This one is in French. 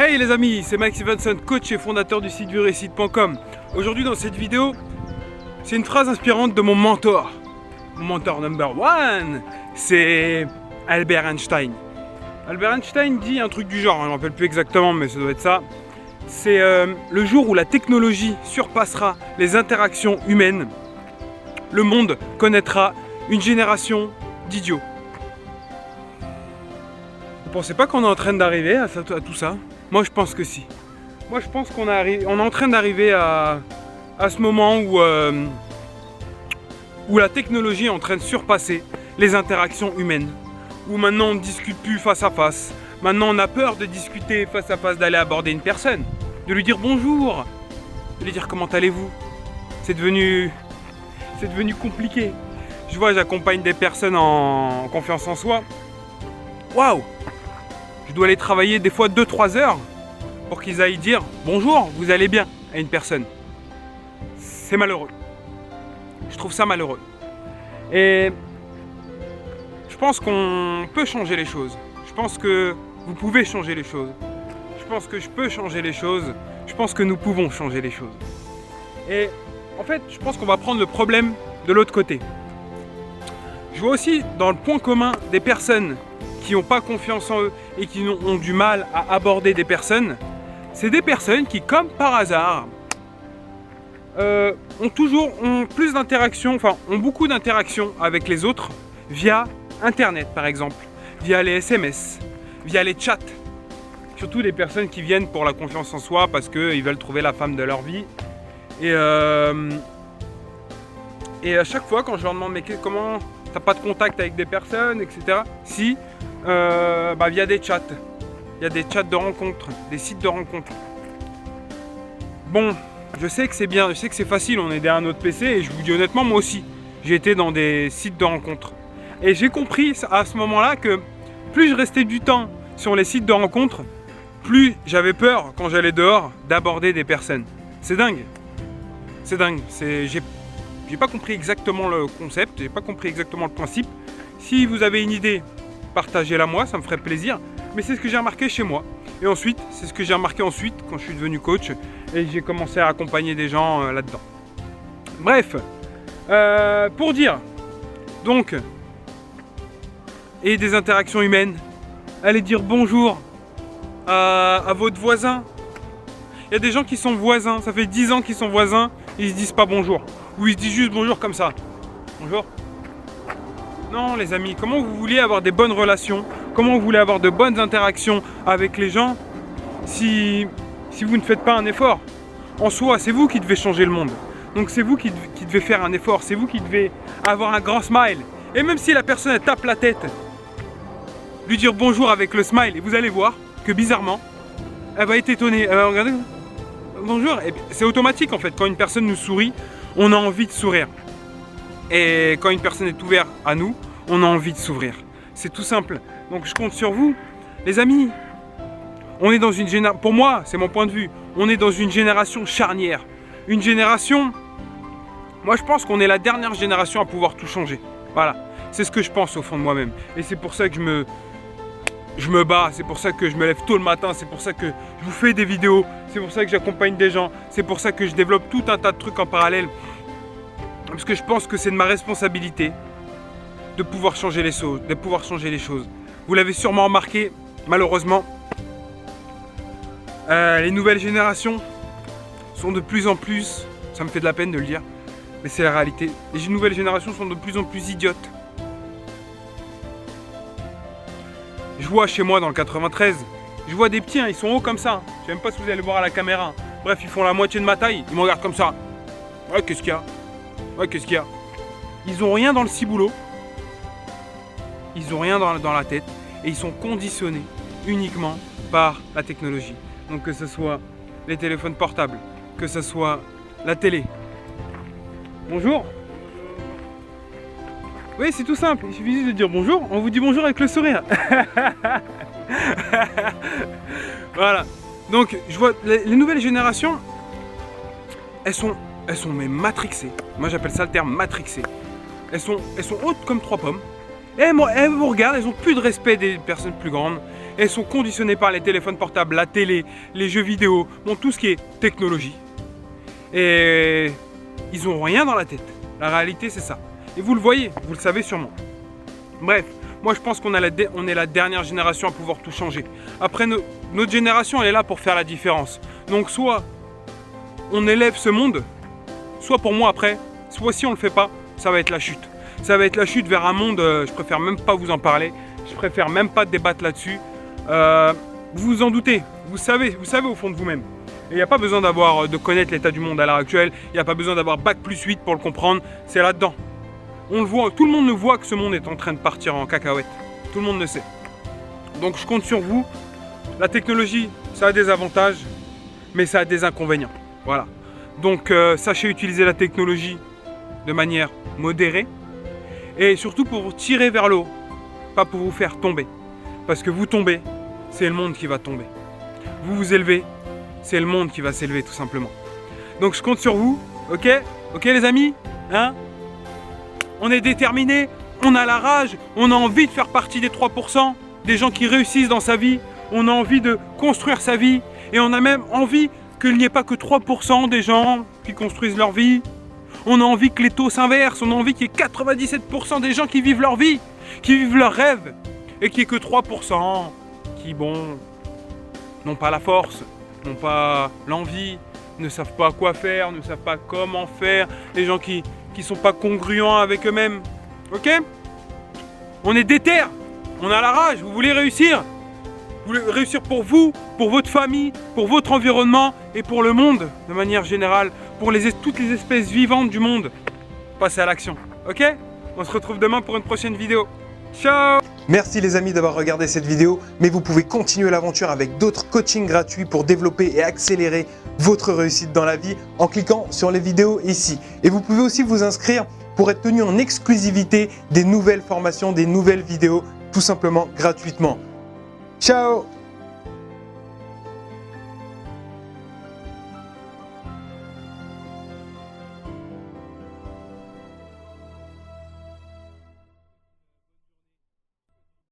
Hey les amis, c'est Mike Stevenson, coach et fondateur du site VuRéussite.com. Aujourd'hui dans cette vidéo, c'est une phrase inspirante de mon mentor. Mon mentor number one, c'est Albert Einstein. Albert Einstein dit un truc du genre, je ne me rappelle plus exactement mais ça doit être ça. C'est le jour où la technologie surpassera les interactions humaines, le monde connaîtra une génération d'idiots. Vous pensez pas qu'on est en train d'arriver à tout ça? Moi je pense que si. Moi je pense qu'on est en train d'arriver à ce moment où la technologie est en train de surpasser les interactions humaines. Où maintenant on ne discute plus face à face. Maintenant on a peur de discuter face à face, d'aller aborder une personne, de lui dire bonjour, de lui dire comment allez-vous. C'est devenu compliqué. Je vois, j'accompagne des personnes en confiance en soi. Waouh! Je dois aller travailler des fois 2-3 heures pour qu'ils aillent dire bonjour, vous allez bien à une personne. C'est malheureux. Je trouve ça malheureux. Et je pense qu'on peut changer les choses. Je pense que vous pouvez changer les choses. Je pense que je peux changer les choses. Je pense que nous pouvons changer les choses. Et en fait, je pense qu'on va prendre le problème de l'autre côté. Je vois aussi dans le point commun des personnes qui n'ont pas confiance en eux et qui ont du mal à aborder des personnes, c'est des personnes qui, comme par hasard, ont plus d'interactions, enfin ont beaucoup d'interactions avec les autres via Internet par exemple, via les SMS, via les chats. Surtout les personnes qui viennent pour la confiance en soi parce qu'ils veulent trouver la femme de leur vie. Et à chaque fois quand je leur demande mais comment t'as pas de contact avec des personnes, etc. Si, via des chats. Il y a des chats de rencontres, des sites de rencontres. Bon, je sais que c'est bien, je sais que c'est facile, on est derrière notre PC et je vous dis honnêtement, moi aussi, j'ai été dans des sites de rencontres. Et j'ai compris à ce moment-là que plus je restais du temps sur les sites de rencontres, plus j'avais peur quand j'allais dehors d'aborder des personnes. C'est dingue. C'est dingue. J'ai pas compris exactement le concept, j'ai pas compris exactement le principe. Si vous avez une idée, partagez-la moi, ça me ferait plaisir. Mais c'est ce que j'ai remarqué chez moi. Et ensuite, c'est ce que j'ai remarqué ensuite quand je suis devenu coach et j'ai commencé à accompagner des gens là-dedans. Bref, pour dire, donc, et des interactions humaines, allez dire bonjour à votre voisin. Il y a des gens qui sont voisins, ça fait 10 ans qu'ils sont voisins, ils se disent pas bonjour. Ou ils se disent juste bonjour comme ça. Bonjour. Non les amis, comment vous voulez avoir des bonnes relations, comment vous voulez avoir de bonnes interactions avec les gens si vous ne faites pas un effort? En soi, c'est vous qui devez changer le monde. Donc c'est vous qui devez faire un effort, c'est vous qui devez avoir un grand smile. Et même si la personne elle tape la tête, lui dire bonjour avec le smile, et vous allez voir que bizarrement, elle va être étonnée. Elle va regarder, bonjour, et c'est automatique en fait, quand une personne nous sourit, on a envie de sourire. Et quand une personne est ouverte à nous, on a envie de s'ouvrir. C'est tout simple. Donc je compte sur vous, les amis. On est dans une génération, pour moi, c'est mon point de vue, on est dans une génération charnière. Une génération, moi je pense qu'on est la dernière génération à pouvoir tout changer. Voilà, c'est ce que je pense au fond de moi-même. Et c'est pour ça que je me bats, c'est pour ça que je me lève tôt le matin, c'est pour ça que je vous fais des vidéos, c'est pour ça que j'accompagne des gens, c'est pour ça que je développe tout un tas de trucs en parallèle. Parce que je pense que c'est de ma responsabilité de pouvoir changer les choses, de pouvoir changer les choses. Vous l'avez sûrement remarqué, malheureusement, les nouvelles générations sont de plus en plus, ça me fait de la peine de le dire, mais c'est la réalité, les nouvelles générations sont de plus en plus idiotes. Je vois chez moi dans le 93, je vois des petits, ils sont hauts comme ça. Je sais même pas si vous allez le voir à la caméra. Bref, ils font la moitié de ma taille, ils me regardent comme ça. Ouais, qu'est-ce qu'il y a? Ouais, qu'est-ce qu'il y a? Ils ont rien dans le ciboulot. Ils ont rien dans la tête. Et ils sont conditionnés uniquement par la technologie. Donc que ce soit les téléphones portables, que ce soit la télé. Bonjour. Oui, c'est tout simple, il suffit juste de dire bonjour, on vous dit bonjour avec le sourire. Voilà, donc je vois les nouvelles générations, elles sont mais matrixées. Moi j'appelle ça le terme matrixé. Elles sont hautes comme 3 pommes. Et elles vous regardent, elles n'ont plus de respect des personnes plus grandes. elles sont conditionnées par les téléphones portables, la télé, les jeux vidéo, bon, tout ce qui est technologie. Et ils n'ont rien dans la tête. La réalité, c'est ça. Et vous le voyez, vous le savez sûrement. Bref, moi je pense qu'on est la dernière génération à pouvoir tout changer. Après, notre génération, elle est là pour faire la différence. Donc soit on élève ce monde, soit pour moi après, soit si on ne le fait pas, ça va être la chute. Ça va être la chute vers un monde, je préfère même pas vous en parler, je préfère même pas débattre là-dessus. Vous vous en doutez, vous savez au fond de vous-même. Et il n'y a pas besoin de connaître l'état du monde à l'heure actuelle, il n'y a pas besoin d'avoir bac+8 pour le comprendre, c'est là-dedans. On le voit, tout le monde le voit que ce monde est en train de partir en cacahuète. Tout le monde le sait. Donc je compte sur vous. La technologie, ça a des avantages, mais ça a des inconvénients. Voilà. Donc sachez utiliser la technologie de manière modérée et surtout pour vous tirer vers le haut, pas pour vous faire tomber. Parce que vous tombez, c'est le monde qui va tomber. Vous vous élevez, c'est le monde qui va s'élever tout simplement. Donc je compte sur vous, ok? Ok les amis, hein? On est déterminés, on a la rage, on a envie de faire partie des 3%, des gens qui réussissent dans sa vie, on a envie de construire sa vie et on a même envie qu'il n'y ait pas que 3% des gens qui construisent leur vie. On a envie que les taux s'inversent, on a envie qu'il y ait 97% des gens qui vivent leur vie, qui vivent leurs rêves et qu'il n'y ait que 3% qui, bon, n'ont pas la force, n'ont pas l'envie, ne savent pas quoi faire, ne savent pas comment faire, les gens qui sont pas congruents avec eux-mêmes. Ok? On est déter, on a la rage, vous voulez réussir? Vous voulez réussir pour vous, pour votre famille, pour votre environnement et pour le monde de manière générale, pour toutes les espèces vivantes du monde. Passez à l'action, ok? On se retrouve demain pour une prochaine vidéo. Ciao! Merci les amis d'avoir regardé cette vidéo, mais vous pouvez continuer l'aventure avec d'autres coachings gratuits pour développer et accélérer votre réussite dans la vie en cliquant sur les vidéos ici. Et vous pouvez aussi vous inscrire pour être tenu en exclusivité des nouvelles formations, des nouvelles vidéos, tout simplement gratuitement. Ciao!